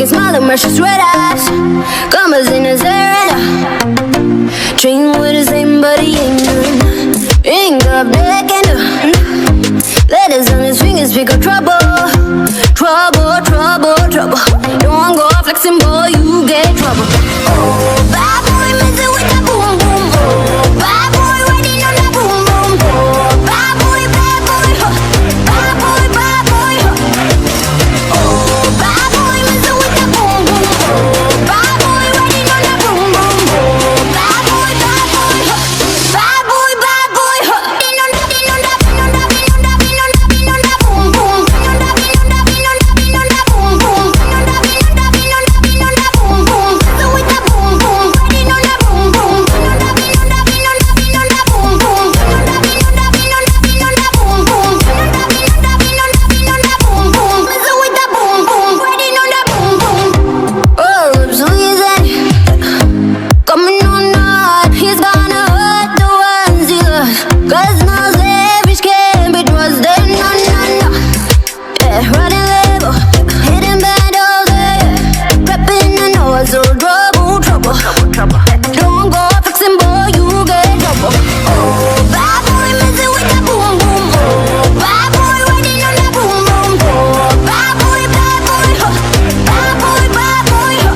smile and precious red eyes. Commas in his area. Train with the same but he ain't none. Ain't got black and letters on his fingers speak of trouble. Trouble, trouble, trouble. Don't go flexing, boy, you get trouble. Oh, bad boy, messing with that boom, boom. Oh, bad boy, riding on that boom, boom. Oh, bad boy, huh. Bad boy, huh. Oh, bad boy, messing with that boom, boom. Oh, bad boy, riding on that boom, boom. Oh, bad boy, huh. Bad boy, huh. In on that, in on that, in on that, in on that, in on that, in on that boom, boom. In on that, in on that, in on that, in on that boom, boom. In on that, in on that, in on that, in on that boom, boom. Messing with that boom, boom. Riding on that boom, boom. In on that, in on that, in on that, in on that boom, boom. In on that, in on that, in on that, in on that boom, boom. In on that, in on that, in on that, in on that boom, boom. Messing with that boom, boom. Riding on that boom, boom. Oh, so easy. Coming on hard, he's gonna hurt the ones he loves. 'Cause no savage can be trusted, no, no, no. Yeah, running label, hitting battles, yeah. Prepping the nose, so trouble, trouble. Don't go fixing, boy, you get trouble. Oh, bad boy, messing with that boom, boom. Oh, bad boy, riding on that boom, boom. Oh, bad boy, huh. Bad boy, huh.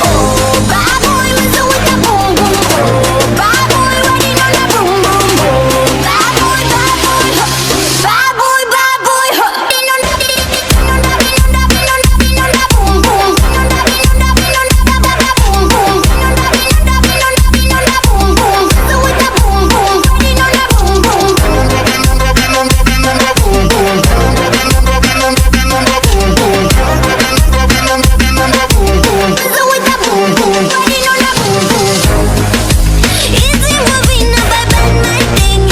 Oh, bad boy, messing with that boom, boom. Oh, bad boy, riding on that boom, boom. Oh, bad boy, huh. Bad boy, huh. In on that, in on that, in on that, in on that, in on that boom, boom. In on that, in on that, in on that, that boom, boom. In on that, in on that, in on that, in on that boom, boom. Messing with that boom, boom. Riding on that boom, boom. In on that, in on that, in on that, in on that boom, boom. In on that, in on that, in on that, in on that boom, boom. In on that, in on that, in on that, in on that boom, boom. Messing with that boom, boom. Riding on that boom, boom. Easy moving up, I bend my thing.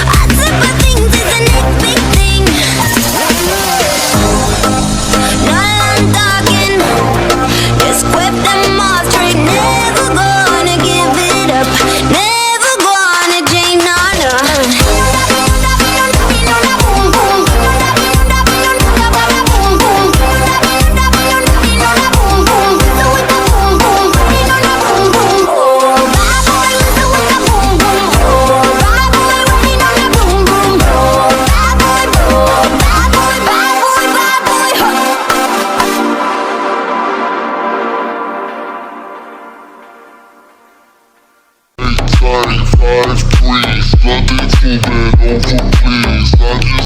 I simple things is the next big thing. Now I'm talking, just whip them off straight. Never gonna give it up, never gonna change, no, no. In on that boom, boom. In on that, in on that, in on that, boom, boom. In on that, in on that, in on that, in on that boom, boom. Messing with that boom, boom. In on that boom, boom. Oh, bad boy, messing with that boom, boom. Oh, bad boy, riding on that boom, boom. Oh, bad boy, bad boy, bad boy, bad boy, huh. Five, please. Nothing's moving over, please. Not just